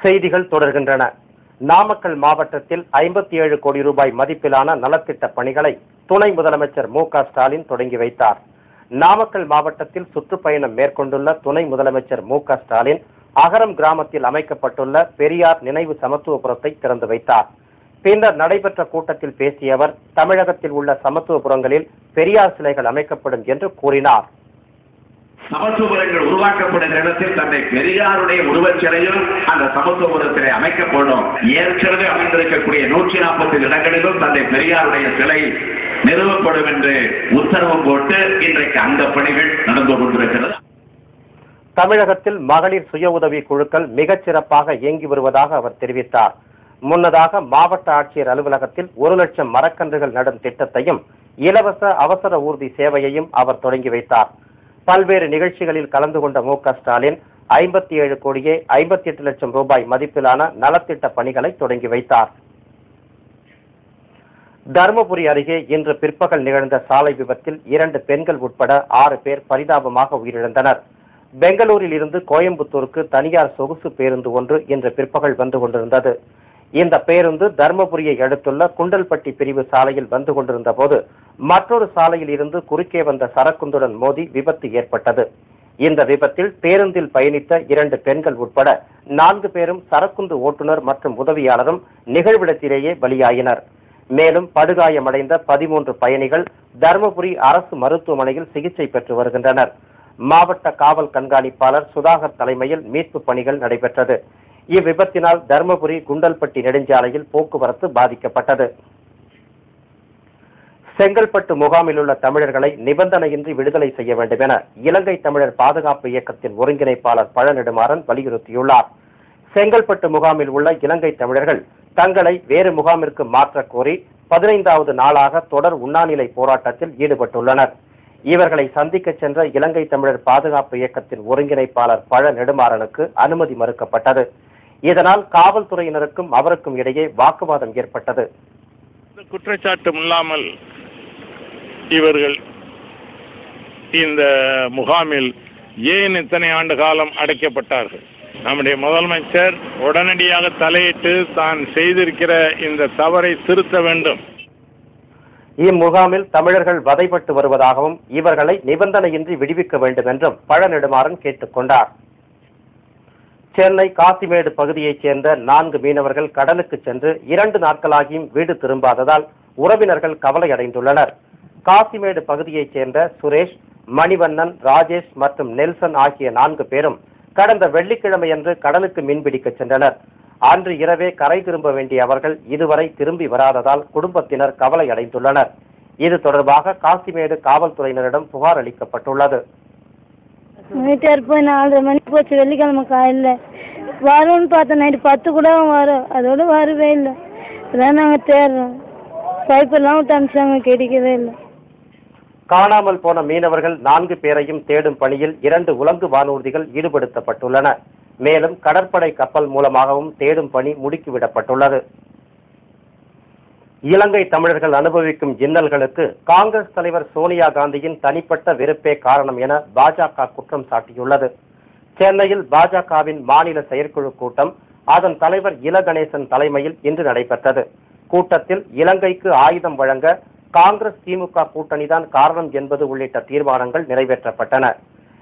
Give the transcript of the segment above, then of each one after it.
செய்திகள் தொடர்கின்றன. நாமக்கல் மாவட்டத்தில் 57 கோடி ரூபாய் மதிப்பிலான நலத்திட்ட பணிகளை துணை முதலமைச்சர் மு.க.ஸ்டாலின் தொடங்கி வைத்தார். நாமக்கல் மாவட்டத்தில் சுற்றுப்பயணம் மேற்கொண்டுள்ள துணை முதலமைச்சர் மு.க.ஸ்டாலின் அகரம் கிராமத்தில் அமைக்கப்பட்டுள்ள பெரியார் நினைவு சமத்துவபுரத்தை திறந்து வைத்தார். பின்னர் நடைபெற்ற கூட்டத்தில் பேசிய அவர், தமிழகத்தில் உள்ள சமத்துவபுரங்களில் பெரியார் சிலைகள் அமைக்கப்படும் என்று கூறினார். சமத்துவபுரங்கள் உருவாக்கப்படுகிற இடத்தில் தந்தை பெரியாருடைய உருவச்சிலையும் அந்த சமத்துவபுரத்திலே அமைக்கப்படும். ஏற்கனவே அமைந்திருக்கக்கூடிய 140 இடங்களிலும் தந்தை பெரியாருடைய சிலை நிறுவப்படும் என்று உத்தரவு போட்டு இன்றைக்கு அந்த பணிகள் நடந்து கொண்டிருக்கிறது. தமிழகத்தில் மகளிர் சுய உதவி குழுக்கள் மிகச் சிறப்பாக இயங்கி வருவதாக அவர் தெரிவித்தார். முன்னதாக மாவட்ட ஆட்சியர் அலுவலகத்தில் 1 லட்சம் மரக்கன்றுகள் நடும் திட்டத்தையும் இலவச அவசர ஊர்தி சேவையையும் அவர் தொடங்கி வைத்தார். பல்வேறு நிகழ்ச்சிகளில் கலந்து கொண்ட மு.க.ஸ்டாலின் 57 கோடியே 58 லட்சம் ரூபாய் மதிப்பிலான நலத்திட்ட பணிகளை தொடங்கி வைத்தார். தருமபுரி அருகே இன்று பிற்பகல் நிகழ்ந்த சாலை விபத்தில் 2 பெண்கள் உட்பட 6 பேர் பரிதாபமாக உயிரிழந்தனர். பெங்களூரில் இருந்து கோயம்புத்தூருக்கு தனியார் சொகுசு பேருந்து ஒன்று இன்று பிற்பகல் வந்து கொண்டிருந்தது. இந்த பேருந்து தர்மபுரியை அடுத்துள்ள குண்டல்பட்டி பிரிவு சாலையில் வந்து கொண்டிருந்த போது மற்றொரு சாலையில் இருந்து குறுக்கே வந்த சரக்குந்துடன் மோதி விபத்து ஏற்பட்டது. இந்த விபத்தில் பேருந்தில் பயணித்த 2 பெண்கள் உட்பட 4 பேரும் சரக்குந்து ஓட்டுநர் மற்றும் உதவியாளரும் நிகழ்விடத்திலேயே பலியாயினர். மேலும் படுகாயமடைந்த 13 பயணிகள் தர்மபுரி அரசு மருத்துவமனையில் சிகிச்சை பெற்று வருகின்றனர். மாவட்ட காவல் கண்காணிப்பாளர் சுதாகர் தலைமையில் மீட்பு பணிகள் நடைபெற்றது. இவ்விபத்தினால் தர்மபுரி குண்டல்பட்டி நெடுஞ்சாலையில் போக்குவரத்து பாதிக்கப்பட்டது. செங்கல்பட்டு முகாமில் உள்ள தமிழர்களை நிபந்தனையின்றி விடுதலை செய்ய வேண்டும் என இலங்கை தமிழர் பாதுகாப்பு இயக்கத்தின் ஒருங்கிணைப்பாளர் பழநெடுமாறன் வலியுறுத்தியுள்ளார். செங்கல்பட்டு முகாமில் உள்ள இலங்கை தமிழர்கள் தங்களை வேறு முகாமிற்கு மாற்ற கோரி 15வது நாளாக தொடர் உண்ணாநிலை போராட்டத்தில் ஈடுபட்டுள்ளனர். இவர்களை சந்திக்க சென்ற இலங்கை தமிழர் பாதுகாப்பு இயக்கத்தின் ஒருங்கிணைப்பாளர் பழநெடுமாறனுக்கு அனுமதி மறுக்கப்பட்டது. இதனால் காவல்துறையினருக்கும் அவருக்கும் இடையே வாக்குவாதம் ஏற்பட்டது. குற்றச்சாட்டும் இல்லாமல் இவர்கள் இந்த முகாமில் ஏன் இத்தனை ஆண்டு காலம் அடைக்கப்பட்டார்கள்? நம்முடைய முதலமைச்சர் உடனடியாக தலையிட்டு தான் செய்திருக்கிற இந்த தவறை திருத்த வேண்டும். இம்முகாமில் தமிழர்கள் வதைப்பட்டு வருவதாகவும் இவர்களை நிபந்தனையின்றி விடுவிக்க வேண்டும் என்றும் பழநெடுமாறன் கேட்டுக் கொண்டார். சென்னை காசிமேடு பகுதியைச் சேர்ந்த 4 மீனவர்கள் கடலுக்கு சென்று 2 நாட்களாகியும் வீடு திரும்பாததால் உறவினர்கள் கவலை அடைந்துள்ளனர். காசிமேடு பகுதியைச் சேர்ந்த சுரேஷ், மணிவண்ணன், ராஜேஷ் மற்றும் நெல்சன் ஆகிய 4 பேரும் கடந்த வெள்ளிக்கிழமையன்று கடலுக்கு மீன்பிடிக்க சென்றனர். அன்று இரவே கரை திரும்ப வேண்டிய அவர்கள் இதுவரை திரும்பி வராததால் குடும்பத்தினர் கவலை அடைந்துள்ளனர். இது தொடர்பாக காசிமேடு காவல்துறையினரிடம் புகார் அளிக்கப்பட்டுள்ளது. வீட்டார் போய் 4:30 மணிக்கு போச்சு. வெள்ளிக்கிழமை காலையில் வரும்னு பார்த்தோம். நைட்டு 10 கூட வரும். அதோடு வரவே இல்லை. அதான் நாங்கள் தேடுறோம். பைப்பெல்லாம் விட்டு அனுப்பிச்சாங்க, கிடைக்கவே இல்லை. காணாமல் போன மீனவர்கள் 4 பேரையும் தேடும் பணியில் 2 உலங்கு வானூர்திகள் ஈடுபடுத்தப்பட்டுள்ளன. மேலும் கடற்படை கப்பல் மூலமாகவும் தேடும் பணி முடுக்கிவிடப்பட்டுள்ளது. இலங்கை தமிழர்கள் அனுபவிக்கும் இன்னல்களுக்கு காங்கிரஸ் தலைவர் சோனியா காந்தியின் தனிப்பட்ட வெறுப்பே காரணம் என பாஜக குற்றம் சாட்டியுள்ளது. சென்னையில் பாஜகவின் மாநில செயற்குழு கூட்டம் அதன் தலைவர் இல கணேசன் தலைமையில் இன்று நடைபெற்றது. கூட்டத்தில் இலங்கைக்கு ஆயுதம் வழங்க காங்கிரஸ் திமுக கூட்டணிதான் காரணம் என்பது உள்ளிட்ட தீர்மானங்கள் நிறைவேற்றப்பட்டன.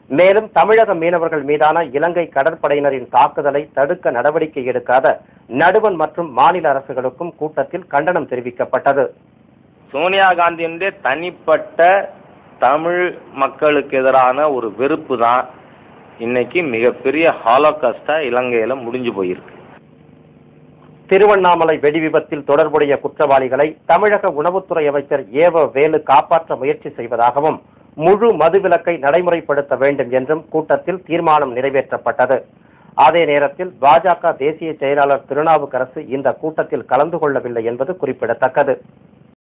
மேலும் தமிழக மீனவர்கள் மீதான இலங்கை கடற்படையினரின் தாக்குதலை தடுக்க நடவடிக்கை எடுக்காத நடுவண் மற்றும் மாநில அரசுகளுக்கும் கூட்டத்தில் கண்டனம் தெரிவிக்கப்பட்டது. சோனியா காந்தியினுடைய தனிப்பட்ட தமிழ் மக்களுக்கு எதிரான ஒரு வெறுப்பு தான் இன்னைக்கு மிகப்பெரிய ஹாலோகாஸ்டா இலங்கையில முடிஞ்சு போயிருக்கு. திருவண்ணாமலை வெடி விபத்தில் தொடர்புடைய குற்றவாளிகளை தமிழக உணவுத்துறை அமைச்சர் ஏவ வேலு காப்பாற்ற முயற்சி செய்வதாகவும் முழு மதுவிலக்கை நடைமுறைப்படுத்த வேண்டும் என்றும் கூட்டத்தில் தீர்மானம் நிறைவேற்றப்பட்டது. அதே நேரத்தில் பாஜக தேசிய செயலாளர் திருநாவுக்கரசு இந்த கூட்டத்தில் கலந்து கொள்ளவில்லை என்பது குறிப்பிடத்தக்கது.